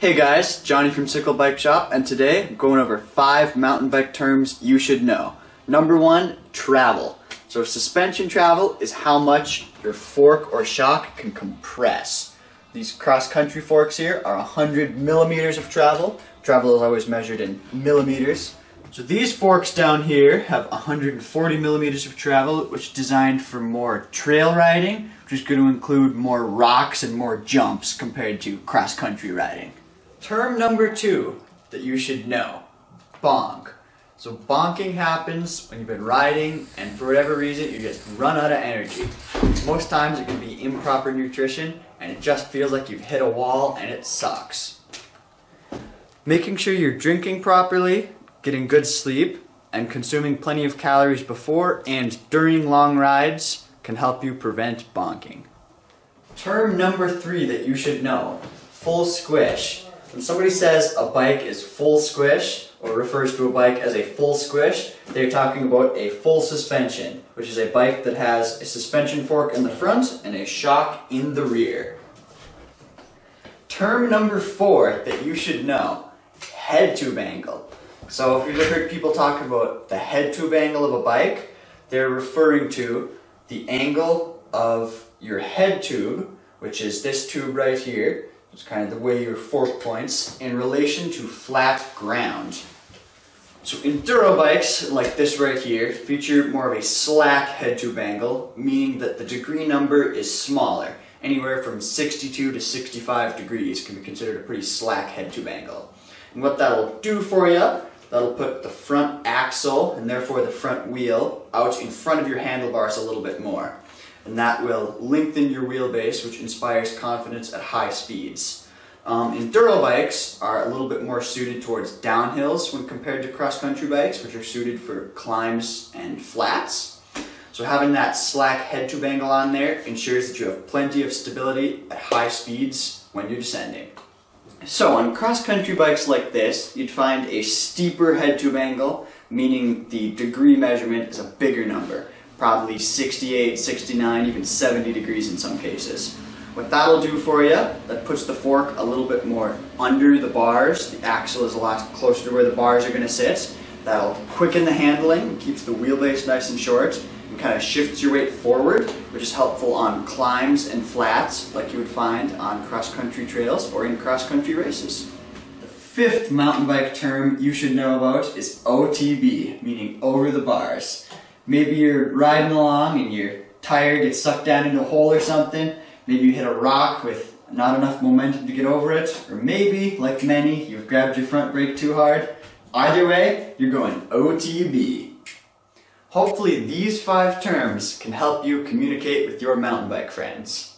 Hey guys, Johnny from Sickle Bike Shop, and today I'm going over 5 mountain bike terms you should know. Number 1, travel. So suspension travel is how much your fork or shock can compress. These cross-country forks here are 100 millimeters of travel. Travel is always measured in millimeters. So these forks down here have 140 millimeters of travel, which is designed for more trail riding, which is going to include more rocks and more jumps compared to cross-country riding. Term number 2 that you should know, bonk. So bonking happens when you've been riding and for whatever reason you just run out of energy. Most times it can be improper nutrition and it just feels like you've hit a wall and it sucks. Making sure you're drinking properly, getting good sleep, and consuming plenty of calories before and during long rides can help you prevent bonking. Term number 3 that you should know, full squish. When somebody says a bike is full squish, or refers to a bike as a full squish, they're talking about a full suspension, which is a bike that has a suspension fork in the front and a shock in the rear. Term number 4 that you should know, head tube angle. So if you've ever heard people talk about the head tube angle of a bike, they're referring to the angle of your head tube, which is this tube right here. It's kind of the way your fork points in relation to flat ground. So enduro bikes like this right here feature more of a slack head tube angle, meaning that the degree number is smaller. Anywhere from 62 to 65 degrees can be considered a pretty slack head tube angle. And what that'll do for you, that'll put the front axle and therefore the front wheel out in front of your handlebars a little bit more. And that will lengthen your wheelbase, which inspires confidence at high speeds. Enduro bikes are a little bit more suited towards downhills when compared to cross-country bikes, which are suited for climbs and flats. So having that slack head tube angle on there ensures that you have plenty of stability at high speeds when you're descending. So on cross-country bikes like this, you'd find a steeper head tube angle, meaning the degree measurement is a bigger number. Probably 68, 69, even 70 degrees in some cases. What that'll do for you, that puts the fork a little bit more under the bars. The axle is a lot closer to where the bars are going to sit. That'll quicken the handling, keeps the wheelbase nice and short, and kind of shifts your weight forward, which is helpful on climbs and flats like you would find on cross-country trails or in cross-country races. The 5th mountain bike term you should know about is OTB, meaning over the bars. Maybe you're riding along and your tire gets sucked down into a hole or something. Maybe you hit a rock with not enough momentum to get over it. Or maybe, like many, you've grabbed your front brake too hard. Either way, you're going OTB. Hopefully these 5 terms can help you communicate with your mountain bike friends.